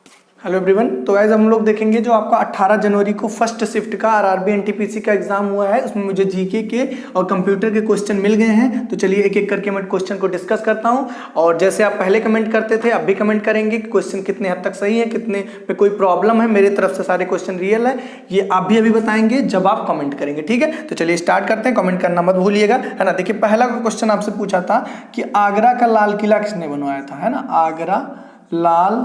Hello everyone. तो आज हम लोग देखेंगे जो आपका 18 जनवरी को फर्स्ट शिफ्ट का आरआरबी एनटीपीसी का एग्जाम हुआ है, उसमें मुझे जीके के और कंप्यूटर के क्वेश्चन मिल गए हैं। तो चलिए एक एक करके मैं क्वेश्चन को डिस्कस करता हूं। और जैसे आप पहले कमेंट करते थे, अब भी कमेंट करेंगे कि क्वेश्चन कितने हद तक सही है, कितने में कोई प्रॉब्लम है। मेरे तरफ से सारे क्वेश्चन रियल है, ये आप भी अभी बताएंगे जब आप कमेंट करेंगे। ठीक है, तो चलिए स्टार्ट करते हैं। कमेंट करना मत भूलिएगा, है ना। देखिए पहला क्वेश्चन आपसे पूछा था कि आगरा का लाल किला किसने बनवाया था, है ना। आगरा लाल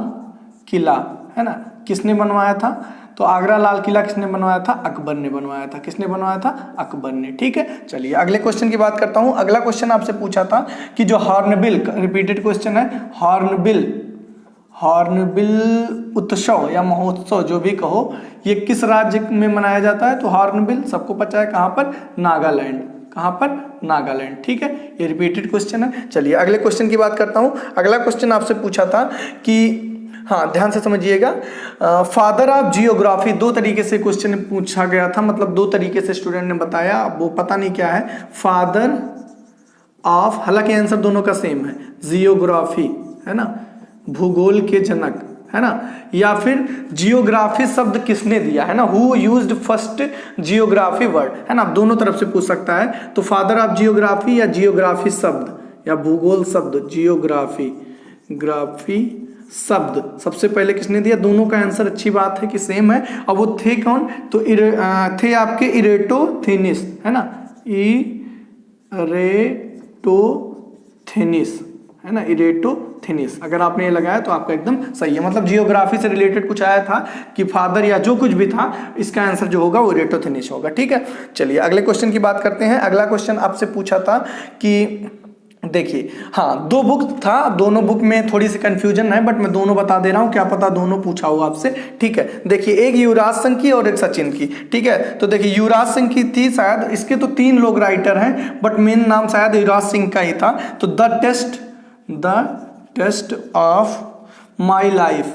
किला, है ना, किसने बनवाया था। तो आगरा लाल किला किसने बनवाया था, अकबर ने बनवाया था। किसने बनवाया था, अकबर ने। ठीक है, चलिए अगले क्वेश्चन की बात करता हूं। अगला क्वेश्चन आपसे पूछा था कि जो हॉर्नबिल, रिपीटेड क्वेश्चन है, हॉर्नबिल उत्सव या महोत्सव जो भी कहो, ये किस राज्य में मनाया जाता है। तो हॉर्नबिल सबको पता है कहां पर, नागालैंड। कहां पर, नागालैंड। ठीक है, ये रिपीटेड क्वेश्चन है। चलिए अगले क्वेश्चन की बात करता हूं। अगला क्वेश्चन आपसे पूछा था कि, हाँ ध्यान से समझिएगा, फादर ऑफ जियोग्राफी, दो तरीके से क्वेश्चन पूछा गया था, मतलब दो तरीके से स्टूडेंट ने बताया, वो पता नहीं क्या है। फादर ऑफ, हालांकि आंसर दोनों का सेम है, जियोग्राफी, है ना, भूगोल के जनक, है ना। या फिर जियोग्राफी शब्द किसने दिया, है ना, who used first geography word, है ना, दोनों तरफ से पूछ सकता है। तो फादर ऑफ जियोग्राफी या जियोग्राफी शब्द या भूगोल शब्द, जियोग्राफी ग्राफी शब्द सबसे पहले किसने दिया। दोनों का आंसर अच्छी बात है कि सेम है। और वो थे कौन, तो थे आपके इरेटोथेनिस, है ना, इरेटोथेनिस, है ना, इरेटोथेनिस। अगर आपने ये लगाया तो आपका एकदम सही है, मतलब जियोग्राफी से रिलेटेड कुछ आया था कि फादर या जो कुछ भी था, इसका आंसर जो होगा वो इरेटोथेनिस होगा। ठीक है, चलिए अगले क्वेश्चन की बात करते हैं। अगला क्वेश्चन आपसे पूछा था कि, देखिए हाँ, दो बुक था, दोनों बुक में थोड़ी सी कंफ्यूजन है, बट मैं दोनों बता दे रहा हूं, क्या पता दोनों पूछा हो आपसे। ठीक है, देखिए एक युवराज सिंह की और एक सचिन की। ठीक है, तो देखिए युवराज सिंह की थी शायद, इसके तो 3 लोग राइटर हैं, बट मेन नाम शायद युवराज सिंह का ही था। तो the test of my life,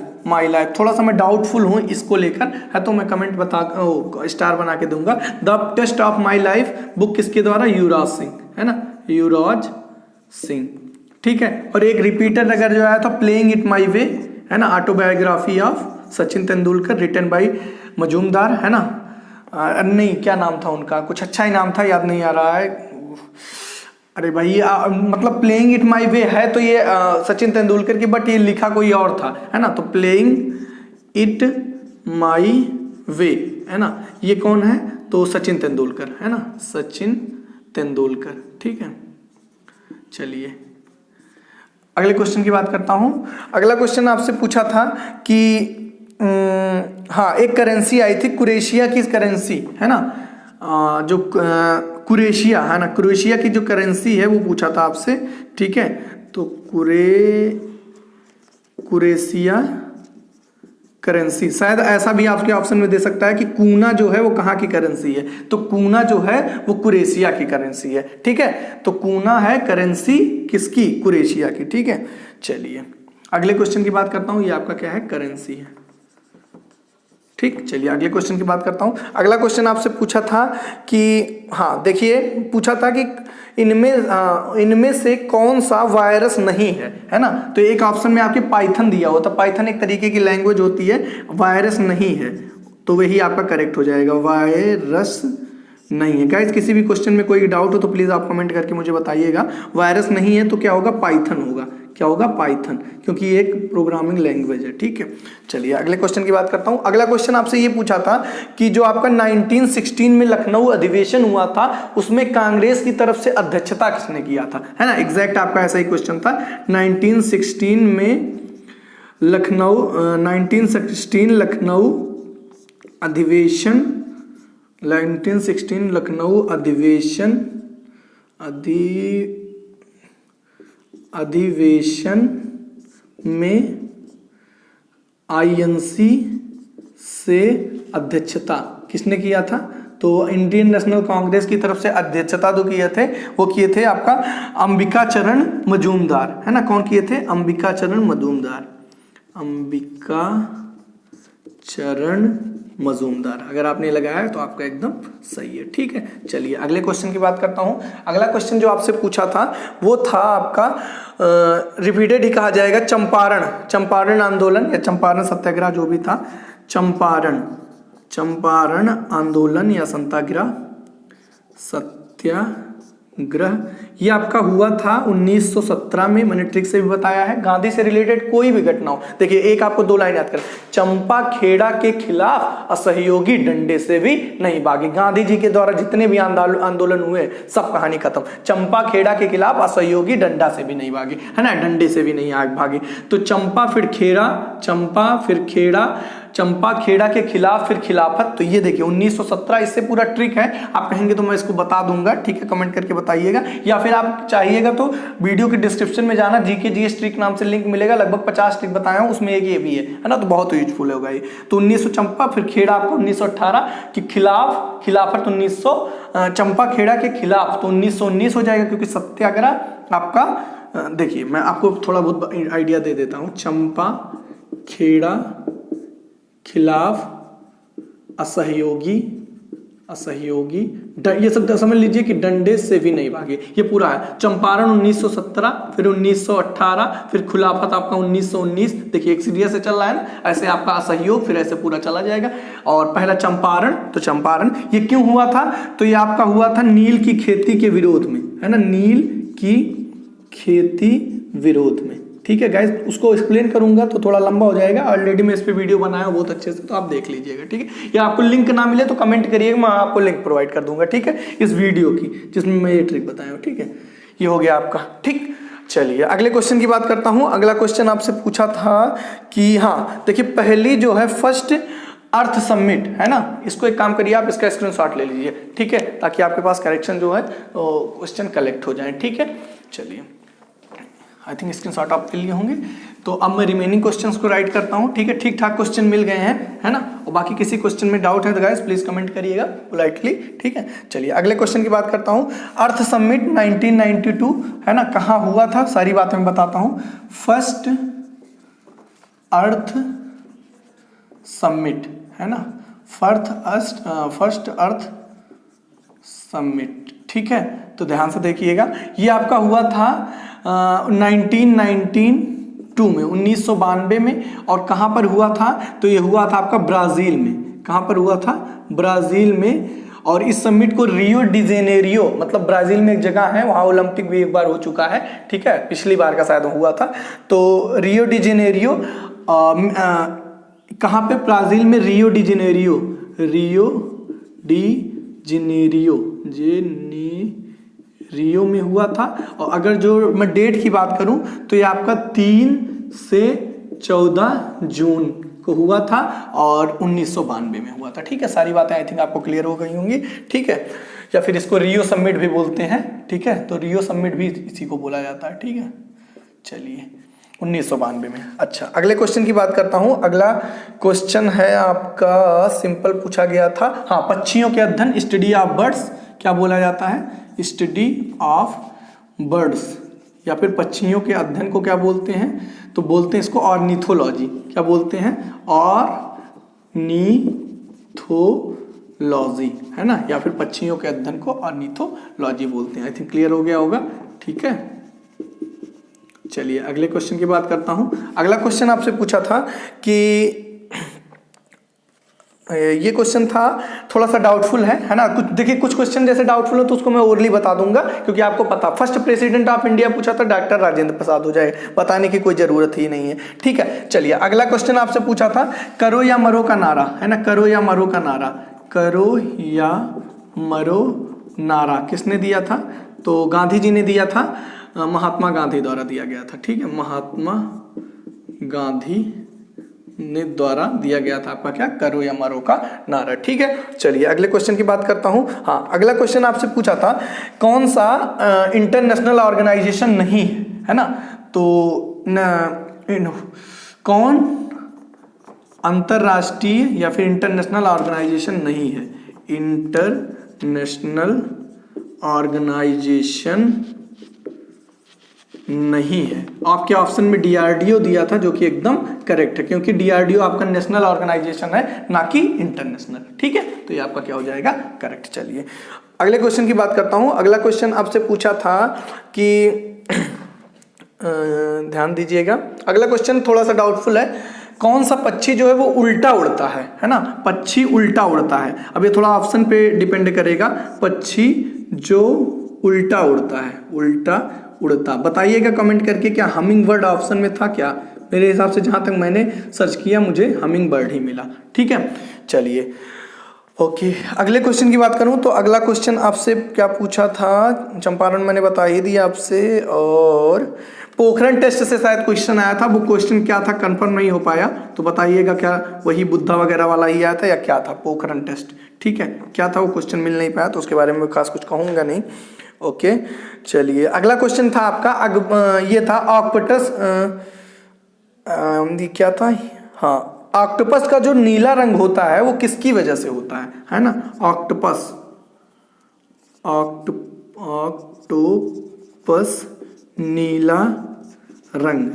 थोड़ा सा मैं डाउटफुल हूं इसको लेकर, है तो मैं कमेंट स्टार बना के दूंगा। The test of my life book किसके द्वारा, युवराज सिंह, है ना, युवराज सिंह। ठीक है, और एक रिपीटर अगर जो आया था, प्लेइंग इट माई वे, है ना, autobiography of Sachin Tendulkar, written by Majumdar, है ना। नहीं, क्या नाम था उनका, कुछ अच्छा ही नाम था, याद नहीं आ रहा है। अरे भाई मतलब प्लेइंग इट माई वे है तो ये सचिन तेंदुलकर की, बट ये लिखा कोई और था, है ना। तो प्लेइंग इट माई वे, है ना, ये कौन है, तो सचिन तेंदुलकर, है ना, सचिन तेंदुलकर। ठीक है, चलिए अगले क्वेश्चन की बात करता हूं। अगला क्वेश्चन आपसे पूछा था कि हाँ, एक करेंसी आई थी, कुरेशिया की करेंसी, है ना, जो कुरेशिया, है ना, कुरेशिया की जो करेंसी है वो पूछा था आपसे। ठीक है, तो कुरेशिया करेंसी, शायद ऐसा भी आपके ऑप्शन में दे सकता है कि कूना जो है वो कहाँ की करेंसी है। तो कूना जो है वो कुरेशिया की करेंसी है। ठीक है, तो कूना है करेंसी किसकी, कुरेशिया की। ठीक है, चलिए अगले क्वेश्चन की बात करता हूँ। ये आपका क्या है, करेंसी है। ठीक, चलिए अगले क्वेश्चन की बात करता हूँ। अगला क्वेश्चन आपसे पूछा था कि, हाँ देखिए, पूछा था कि इनमें से कौन सा वायरस नहीं है, है ना। तो एक ऑप्शन में आपके पाइथन दिया होता, पाइथन एक तरीके की लैंग्वेज होती है, वायरस नहीं है, तो वही आपका करेक्ट हो जाएगा, वायरस नहीं है। गाइस किसी भी क्वेश्चन में कोई डाउट हो तो प्लीज आप कमेंट करके मुझे बताइएगा। वायरस नहीं है तो क्या होगा, पाइथन होगा। क्या होगा, पाइथन, क्योंकि ये एक प्रोग्रामिंग लैंग्वेज है। ठीक है, चलिए अगले क्वेश्चन की बात करता हूं। अगला क्वेश्चन आपसे ये पूछा था कि जो आपका 1916 में लखनऊ अधिवेशन हुआ था, उसमें कांग्रेस की तरफ से अध्यक्षता किसने किया था, है ना। एग्जैक्ट आपका ऐसा ही क्वेश्चन था। 1916 में लखनऊ 1916 लखनऊ अधिवेशन, 1916 लखनऊ अधिवेशन में आईएनसी से अध्यक्षता किसने किया था। तो इंडियन नेशनल कांग्रेस की तरफ से अध्यक्षता जो किए थे वो किए थे आपका अंबिका चरण मजूमदार, है ना। कौन किए थे, अंबिका चरण मजूमदार, अंबिका चरण मजूमदार। अगर आपने लगाया है तो आपका एकदम सही है, ठीक है। चलिए अगले क्वेश्चन की बात करता हूं। अगला क्वेश्चन जो आपसे पूछा था वो था आपका रिपीटेड ही कहा जाएगा, चंपारण आंदोलन या चंपारण सत्याग्रह जो भी था, चंपारण आंदोलन या सत्याग्रह, ये आपका हुआ था 1917 में। मैंने ट्रिक से भी बताया है। गांधी से रिलेटेड कोई भी घटना हो, देखिए एक आपको 2 लाइन याद कर, चंपा खेड़ा के खिलाफ असहयोगी डंडे से भी नहीं भागे। गांधी जी के द्वारा जितने भी आंदोलन हुए सब कहानी खत्म। चंपा खेड़ा के खिलाफ असहयोगी डंडा से भी नहीं भागे, है ना, डंडे से भी नहीं आग भागे। तो चंपा फिर खेड़ा, चंपा खेड़ा के खिलाफ फिर खिलाफत। तो ये देखिए 1917, इससे पूरा ट्रिक है। आप कहेंगे तो मैं इसको बता दूंगा, ठीक है, कमेंट करके बताइएगा, या फिर आप चाहिएगा तो वीडियो के डिस्क्रिप्शन में जाना, जीके जीएस ट्रिक नाम से लिंक मिलेगा, लगभग 50 ट्रिक बताया हूं, उसमें एक ये भी है ना, तो बहुत यूजफुल होगा ये। तो 1900 चंपा, फिर खेड़ा आपको 1918 की खिलाफत 1900, चंपा खेड़ा के खिलाफ तो 1919 हो जाएगा, क्योंकि सत्याग्रह आपका देखिए मैं आपको थोड़ा बहुत आइडिया दे देता हूं। चंपा खेड़ा खिलाफ असहयोगी, ये सब समझ लीजिए कि डंडे से भी नहीं भागे, ये पूरा है। चंपारण 1917, फिर 1918, फिर खिलाफत आपका 1919। देखिए एक सीरियस से चल रहा है ना, ऐसे आपका असहयोग, फिर ऐसे पूरा चला जाएगा। और पहला चंपारण, तो चंपारण ये क्यों हुआ था, तो ये आपका हुआ था नील की खेती के विरोध में, है ना, नील की खेती विरोध में, ठीक है गाइस। उसको एक्सप्लेन करूंगा तो थोड़ा लंबा हो जाएगा, ऑलरेडी मैं इस पे वीडियो बनाया हूं बहुत अच्छे से, तो आप देख लीजिएगा, ठीक है। या आपको लिंक ना मिले तो कमेंट करिएगा, मैं आपको लिंक प्रोवाइड कर दूंगा, ठीक है, इस वीडियो की जिसमें मैं ये ट्रिक बताया हूं, ठीक है। ये हो गया आपका, ठीक। चलिए अगले क्वेश्चन की बात करता हूं। अगला क्वेश्चन आपसे पूछा था कि हाँ देखिए, पहली जो है फर्स्ट अर्थ समिट, है ना, इसको एक काम करिए, आप इसका स्क्रीनशॉट ले लीजिए, ठीक है, ताकि आपके पास करेक्शन जो है क्वेश्चन कलेक्ट हो जाए, ठीक है। चलिए आई थिंक स्क्रीनशॉट आप ले लिए होंगे। तो अब मैं रिमेनिंग क्वेश्चंस को राइट करता हूं, ठीक है। ठीक ठाक क्वेश्चन मिल गए हैं, है ना, और बाकी किसी क्वेश्चन में डाउट है तो गाइस प्लीज कमेंट करिएगा पोलाइटली, ठीक है। चलिए अगले क्वेश्चन की बात करता हूं। अर्थ समिट 1992, है ना, कहाँ हुआ था, सारी बातें मैं बताता हूं। फर्स्ट अर्थ समिट, है ना, फर्स्ट अर्थ समिट, ठीक है। तो ध्यान से देखिएगा, ये आपका हुआ था 1992 में, 1992 में। और कहाँ पर हुआ था, तो ये हुआ था आपका ब्राजील में। कहाँ पर हुआ था, ब्राजील में। और इस समिट को रियो डी जेनेरियो, मतलब ब्राजील में एक जगह है, वहाँ ओलंपिक भी एक बार हो चुका है, ठीक है, पिछली बार का शायद हुआ था। तो रियो डी जेनेरियो, कहाँ पे, ब्राजील में, रियो डी जेनेरियो, रियो में हुआ था। और अगर जो मैं डेट की बात करूं तो ये आपका 3 से 14 जून को हुआ था और 1992 में हुआ था, ठीक है। सारी बातें आई थिंक आपको क्लियर हो गई होंगी, ठीक है। या फिर इसको रियो समिट भी बोलते हैं, ठीक है, तो रियो समिट भी इसी को बोला जाता है, ठीक है। चलिए 1992 में। अच्छा अगले क्वेश्चन की बात करता हूं। अगला क्वेश्चन है आपका सिंपल पूछा गया था, हाँ, पक्षियों के अध्ययन, स्टडी ऑफ बर्ड्स क्या बोला जाता है, स्टडी ऑफ बर्ड्स, या फिर पक्षियों के अध्ययन को क्या बोलते हैं, तो बोलते हैं इसको ऑर्निथोलॉजी। क्या बोलते हैं, ऑर्निथोलॉजी, है ना, या फिर पक्षियों के अध्ययन को ऑर्निथोलॉजी बोलते हैं। आई थिंक क्लियर हो गया होगा, ठीक है। चलिए अगले क्वेश्चन की बात करता हूं। अगला क्वेश्चन आपसे पूछा था कि ये क्वेश्चन था थोड़ा सा डाउटफुल है ना, कुछ देखिए, कुछ क्वेश्चन जैसे डाउटफुल हो तो उसको मैं ओरली बता दूंगा, क्योंकि आपको पता, फर्स्ट प्रेसिडेंट ऑफ इंडिया पूछा था, डॉक्टर राजेंद्र प्रसाद हो जाए, बताने की कोई जरूरत ही नहीं है, ठीक है। चलिए अगला क्वेश्चन आपसे पूछा था, करो या मरो का नारा, है ना, करो या मरो का नारा, करो या मरो नारा किसने दिया था, तो गांधी जी ने दिया था, महात्मा गांधी द्वारा दिया गया था, ठीक है, महात्मा गांधी ने द्वारा दिया गया था आपका क्या, करो या मरो का नारा, ठीक है। चलिए अगले क्वेश्चन की बात करता हूं। हाँ अगला क्वेश्चन आपसे पूछा था, कौन सा इंटरनेशनल ऑर्गेनाइजेशन नहीं है ना, तो कौन अंतरराष्ट्रीय या फिर इंटरनेशनल ऑर्गेनाइजेशन नहीं है, इंटरनेशनल ऑर्गेनाइजेशन नहीं है। आपके ऑप्शन में डीआरडीओ दिया था जो कि एकदम करेक्ट है, क्योंकि डीआरडीओ आपका नेशनल ऑर्गेनाइजेशन है ना कि इंटरनेशनल। ठीक है, तो ये आपका क्या हो जाएगा, करेक्ट। चलिए अगले क्वेश्चन की बात करता हूं। अगला क्वेश्चन आपसे पूछा था कि ध्यान दीजिएगा, अगला क्वेश्चन थोड़ा सा डाउटफुल है। कौन सा पक्षी जो है वो उल्टा उड़ता है ना, पक्षी उल्टा उड़ता है। अब ये थोड़ा ऑप्शन पे डिपेंड करेगा। पक्षी जो उल्टा उड़ता है, उल्टा उड़ता, बताइएगा कमेंट करके। क्या हमिंग बर्ड ऑप्शन में था क्या? मेरे हिसाब से जहां तक मैंने सर्च किया मुझे हमिंग बर्ड ही मिला। ठीक है, चलिए ओके। अगले क्वेश्चन की बात करूं तो अगला क्वेश्चन आपसे क्या पूछा था, चंपारण मैंने बता ही दिया आपसे, और पोखरण टेस्ट से शायद क्वेश्चन आया था। वो क्वेश्चन क्या था कंफर्म नहीं हो पाया, तो बताइएगा क्या वही बुद्धा वगैरह वाला ही आया था या क्या था पोखरण टेस्ट। ठीक है, क्या था वो क्वेश्चन मिल नहीं पाया, तो उसके बारे में खास कुछ कहूंगा नहीं। ओके चलिए, अगला क्वेश्चन था आपका ये था ऑक्टोपस, क्या था, हाँ ऑक्टोपस का जो नीला रंग होता है वो किसकी वजह से होता है ना। ऑक्टोपस, ऑक्टोपस नीला रंग,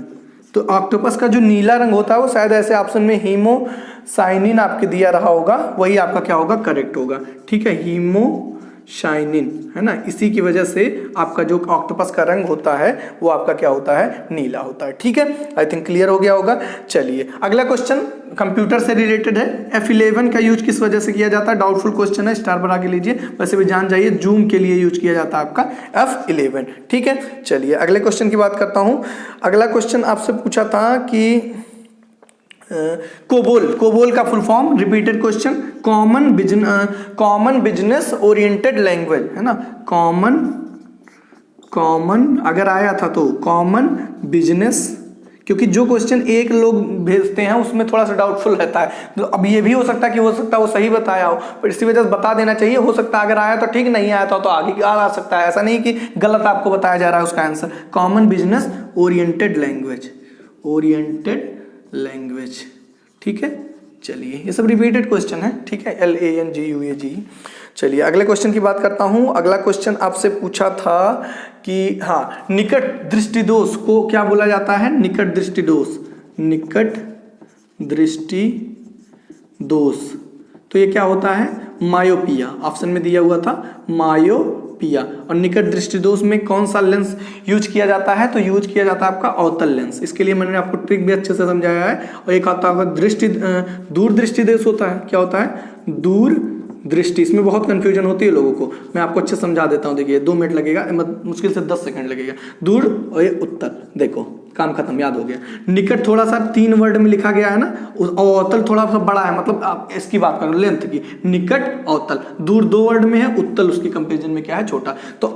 तो ऑक्टोपस का जो नीला रंग होता है वो शायद ऐसे ऑप्शन में हीमोसाइनिन आपके दिया रहा होगा, वही आपका क्या होगा, करेक्ट होगा। ठीक है, हीमोसाइनिन है ना, इसी की वजह से आपका जो ऑक्टोपस का रंग होता है वो आपका क्या होता है, नीला होता है। ठीक है, आई थिंक क्लियर हो गया होगा। चलिए अगला क्वेश्चन कंप्यूटर से रिलेटेड है। F11 का यूज किस वजह से किया जाता है, डाउटफुल क्वेश्चन है, स्टार बना के लीजिए, वैसे भी जान जाइए जूम के लिए यूज किया जाता है आपका F11। ठीक है, चलिए अगले क्वेश्चन की बात करता हूं। अगला क्वेश्चन आपसे पूछा था कि कोबोल का full form, repeated question, common business oriented language है ना, कॉमन अगर आया था तो कॉमन बिजनेस, क्योंकि जो क्वेश्चन एक लोग भेजते हैं उसमें थोड़ा सा डाउटफुल रहता है। तो अब ये भी हो सकता है कि हो सकता है वो सही बताया हो, पर इसी वजह से बता देना चाहिए। हो सकता है अगर आया तो ठीक, नहीं आया तो आगे आ सकता है, ऐसा नहीं कि गलत आपको बताया जा रहा है उसका answer. Common business oriented language, oriented language. ठीक है, चलिए ये सब रिपीटेड क्वेश्चन है। ठीक है, LANGUAG। चलिए अगले क्वेश्चन की बात करता हूं। अगला क्वेश्चन आपसे पूछा था कि हाँ, निकट दृष्टि दोष को क्या बोला जाता है, निकट दृष्टि दोष, निकट दृष्टि दोष, तो ये क्या होता है, मायोपिया। ऑप्शन में दिया हुआ था मायोपिया। और निकट दृष्टि दोष में कौन सा लेंस यूज किया जाता है, तो यूज किया जाता है आपका अवतल लेंस। इसके लिए मैंने आपको ट्रिक भी अच्छे से समझाया है। और एक आता है दृष्टि, दूर दृष्टि दोष होता है, क्या होता है, दूर दृष्टि। इसमें बहुत कंफ्यूजन होती है लोगों को, मैं आपको अच्छे समझा देता हूं। देखिए 2 मिनट लगेगा, मुश्किल से 10 सेकंड लगेगा। दूर और ये उत्तर, देखो काम खत्म, याद हो गया। निकट थोड़ा सा 3 वर्ड में लिखा गया है ना, और अवतल थोड़ा सा बड़ा है, मतलब आप इसकी बात करो लेंथ की, निकट अवतल। दूर 2 वर्ड में है, उत्तल उसके कंपेरिजन में क्या है, छोटा। तो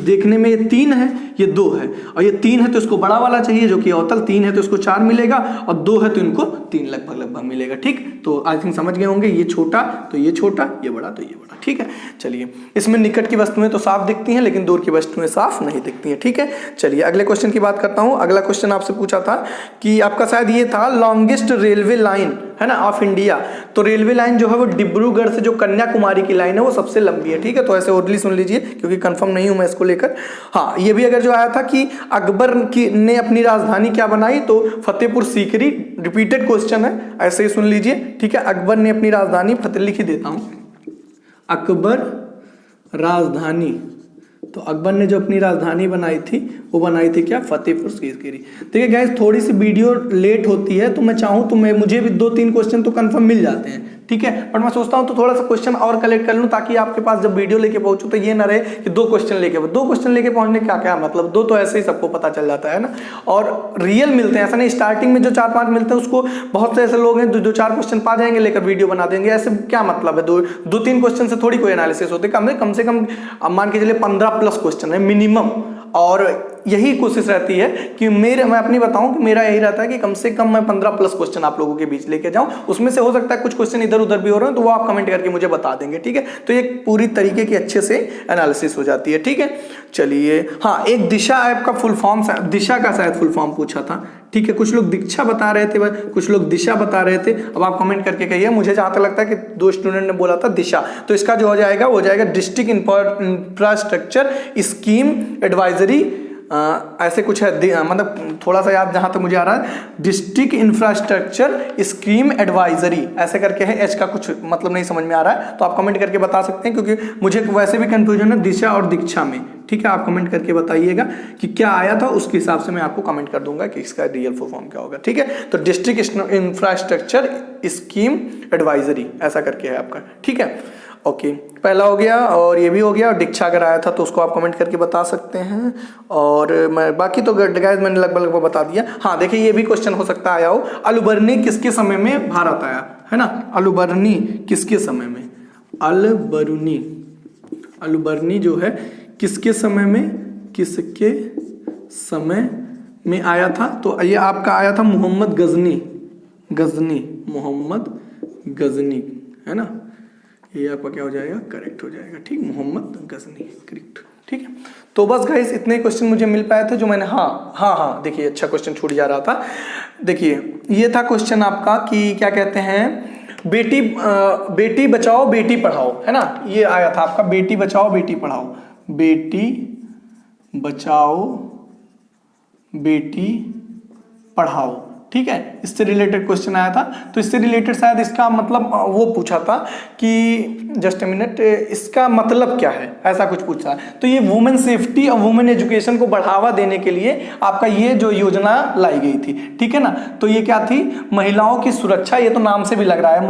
देखने में ये 3 है, ये 2 है, और ये 3 है तो इसको बड़ा वाला चाहिए जो कि अवतल, 3 है तो इसको 4 मिलेगा, और 2 है तो इनको 3 लगभग मिलेगा। ठीक, तो आई थिंक समझ गए होंगे, ये छोटा तो ये छोटा, ये बड़ा तो ये बड़ा। ठीक है, चलिए इसमें निकट की वस्तुएं तो साफ दिखती हैं लेकिन दूर की वस्तुएं साफ नहीं दिखती हैं। ठीक है, चलिए अगले क्वेश्चन की बात करता हूं। अगला क्वेश्चन आपसे पूछा था कि आपका शायद ये था लॉन्गेस्ट रेलवे लाइन है ना ऑफ इंडिया। तो रेलवे लाइन जो है वो डिब्रूगढ़ से जो कन्याकुमारी की लाइन है वो सबसे लंबी है। ठीक है, तो ऐसे ओरली सुन लीजिए क्योंकि कंफर्म नहीं हूं मैं इसको लेकर। हाँ, ये भी अगर जो आया था कि अकबर ने अपनी राजधानी क्या बनाई, तो फतेहपुर सीकरी। रिपीटेड क्वेश्चन है, ऐसे ही सुन लीजिए। ठीक है, अकबर ने अपनी राजधानी, फतेह लिख ही देता हूं, अकबर राजधानी, तो अकबर ने जो अपनी राजधानी बनाई थी वो बनाई थी क्या, फतेहपुर सीकरी। देखिए गाइस, थोड़ी सी वीडियो लेट होती है, तो मैं चाहूँ तो मुझे भी 2-3 क्वेश्चन तो कंफर्म मिल जाते हैं। ठीक है, बट मैं सोचता हूँ तो थोड़ा सा क्वेश्चन और कलेक्ट कर लूँ ताकि आपके पास जब वीडियो लेके पहुंचूं तो ये ना रहे कि 2 क्वेश्चन लेके पहुंचने का क्या मतलब, 2 तो ऐसे ही सबको पता चल जाता है ना। और रियल मिलते हैं, ऐसा नहीं स्टार्टिंग में जो 4-5 मिलते हैं उसको बहुत से ऐसे लोग हैं जो 4 क्वेश्चन पा जाएंगे लेकर वीडियो बना देंगे। ऐसे क्या मतलब है, 2-3 क्वेश्चन से थोड़ी कोई एनालिसिस होते, कम से कम मान के चलिए 15+ क्वेश्चन है मिनिमम। और यही कोशिश रहती है कि मैं अपनी बताऊं कि मेरा यही रहता है कि कम से कम मैं 15+ क्वेश्चन आप लोगों के बीच लेके जाऊं। उसमें से हो सकता है कुछ क्वेश्चन इधर उधर भी हो रहे हैं तो वो आप कमेंट करके मुझे बता देंगे। ठीक है, तो ये पूरी तरीके की अच्छे से एनालिसिस हो जाती है। ठीक है, चलिए हाँ, एक दिशा ऐप का फुल फॉर्म, दिशा का शायद फुल फॉर्म पूछा था। ठीक है, कुछ लोग दीक्षा बता रहे थे, कुछ लोग दिशा बता रहे थे। अब आप कमेंट करके कहिए। मुझे जहां तक लगता है कि 2 स्टूडेंट ने बोला था दिशा, तो इसका जो हो जाएगा वो हो जाएगा डिस्ट्रिक्ट इंफ्रास्ट्रक्चर स्कीम एडवाइजरी ऐसे कुछ है, मतलब थोड़ा सा याद जहाँ तक मुझे आ रहा है, डिस्ट्रिक्ट इंफ्रास्ट्रक्चर स्कीम एडवाइजरी ऐसे करके है। एच का कुछ मतलब नहीं समझ में आ रहा है तो आप कमेंट करके बता सकते हैं, क्योंकि मुझे वैसे भी कंफ्यूजन है दिशा और दीक्षा में। ठीक है, आप कमेंट करके बताइएगा कि क्या आया था, उसके हिसाब से मैं आपको कमेंट कर दूंगा कि इसका रियल फुल फॉर्म क्या होगा। ठीक है, तो डिस्ट्रिक्ट इंफ्रास्ट्रक्चर स्कीम एडवाइजरी ऐसा करके है आपका। ठीक है, ओके, पहला हो गया और ये भी हो गया। और दीक्षा अगर आया था तो उसको आप कमेंट करके बता सकते हैं। और मैं बाकी तो गाइस मैंने लगभग बता दिया। हाँ देखिए, ये भी क्वेश्चन हो सकता आया हो, अलुबर्नी किसके समय में भारत आया है ना, अलुबर्नी किसके समय में, अलुबर्नी जो है किसके समय में आया था, तो ये आपका आया था मोहम्मद गजनी है ना, ये आपका क्या हो जाएगा, करेक्ट हो जाएगा। ठीक, मोहम्मद गजनी करेक्ट। ठीक है, तो बस गाइस इतने क्वेश्चन मुझे मिल पाए थे जो मैंने हाँ देखिए, अच्छा क्वेश्चन छूट जा रहा था। देखिए ये था क्वेश्चन आपका कि क्या कहते हैं, बेटी बचाओ बेटी पढ़ाओ है ना, ये आया था आपका, बेटी बचाओ बेटी पढ़ाओ, बेटी बचाओ बेटी पढ़ाओ। ठीक है, इससे रिलेटेड क्वेश्चन आया था। तो इससे रिलेटेड शायद इसका मतलब वो पूछा था कि जस्ट ए मिनट, इसका मतलब क्या है, ऐसा कुछ पूछा है। तो ये वुमेन सेफ्टी और वुमेन एजुकेशन को बढ़ावा देने के लिए आपका ये जो योजना लाई गई थी। ठीक है ना, तो ये क्या थी, महिलाओं की सुरक्षा, ये तो नाम से भी लग रहा है,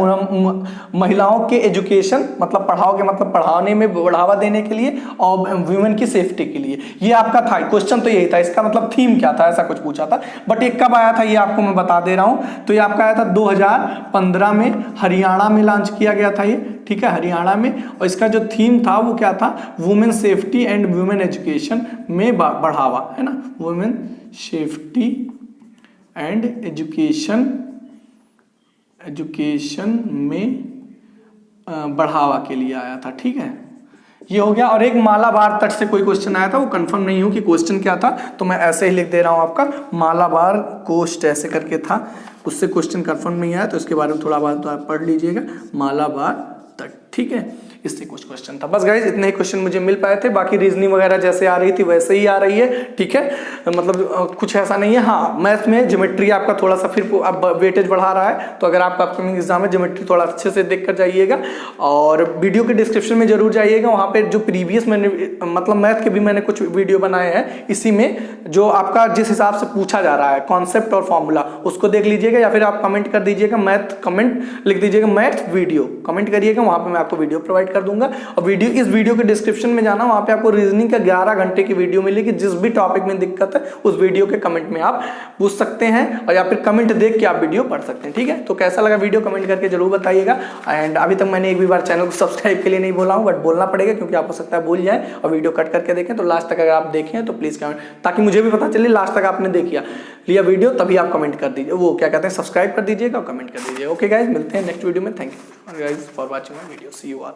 महिलाओं के एजुकेशन मतलब पढ़ाओ के मतलब पढ़ाने में बढ़ावा देने के लिए और वुमेन की सेफ्टी के लिए, ये आपका था क्वेश्चन। तो यही था, इसका मतलब थीम क्या था, ऐसा कुछ पूछा था। बट ये कब आया था ये आपको मैं बता दे रहा हूं। तो ये आपका आया था 2015 में, हरियाणा में लॉन्च किया गया था ये। ठीक है, हरियाणा में। और इसका जो थीम था वो क्या था, women safety and women education में बढ़ावा है ना, वुमेन सेफ्टी एंड एजुकेशन में बढ़ावा के लिए आया था। ठीक है, ये हो गया। और एक मालाबार तट से कोई क्वेश्चन आया था, वो कंफर्म नहीं हूं कि क्वेश्चन क्या था, तो मैं ऐसे ही लिख दे रहा हूं आपका, मालाबार कोस्ट ऐसे करके था, उससे क्वेश्चन कंफर्म नहीं आया, तो इसके बारे में थोड़ा बात तो आप पढ़ लीजिएगा, मालाबार तट। ठीक है, इससे कुछ क्वेश्चन था। बस गाइज इतने ही क्वेश्चन मुझे मिल पाए थे, बाकी रीजनिंग वगैरह जैसे आ रही थी वैसे ही आ रही है। ठीक है, मतलब कुछ ऐसा नहीं है। हाँ, मैथ में ज्योमेट्री आपका थोड़ा सा फिर अब वेटेज बढ़ा रहा है, तो अगर आपका अपकमिंग एग्जाम में ज्योमेट्री थोड़ा अच्छे से देख कर जाइएगा। और वीडियो के डिस्क्रिप्शन में जरूर जाइएगा, वहाँ पे जो प्रीवियस मैंने मतलब मैथ के भी मैंने कुछ वीडियो बनाए हैं, इसी में जो आपका जिस हिसाब से पूछा जा रहा है कॉन्सेप्ट और फॉर्मूला, उसको देख लीजिएगा, या फिर आप कमेंट कर दीजिएगा, मैथ कमेंट लिख दीजिएगा, मैथ वीडियो कमेंट करिएगा, वहाँ पे मैं आपको वीडियो प्रोवाइड कर दूंगा। और इस वीडियो के डिस्क्रिप्शन में जाना, वहां पे आपको रीजनिंग का 11 घंटे की वीडियो मिलेगी। जिस भी टॉपिक में दिक्कत है उस वीडियो के कमेंट में आप पूछ सकते हैं, और या फिर कमेंट देख के आप वीडियो पढ़ सकते हैं। ठीक है, तो कैसा लगा वीडियो कमेंट करके जरूर बताइएगा। एंड अभी तक मैंने एक भी बार चैनल को सब्सक्राइब के लिए नहीं बोला हूं, बट बोलना पड़ेगा, क्योंकि आप हो सकता है भूल जाए और वीडियो कट करके देखें। तो लास्ट तक अगर आप देखें तो प्लीज कमेंट, ताकि मुझे भी पता चले लास्ट तक आपने लिया वीडियो, तभी आप कमेंट कर दीजिए, वो क्या कहते हैं, सब्सक्राइब कर दीजिएगा और कमेंट कर दीजिए। ओके गाइज, मिलते हैं नेक्स्ट वीडियो में। Thank you guys for watching my video, see you all.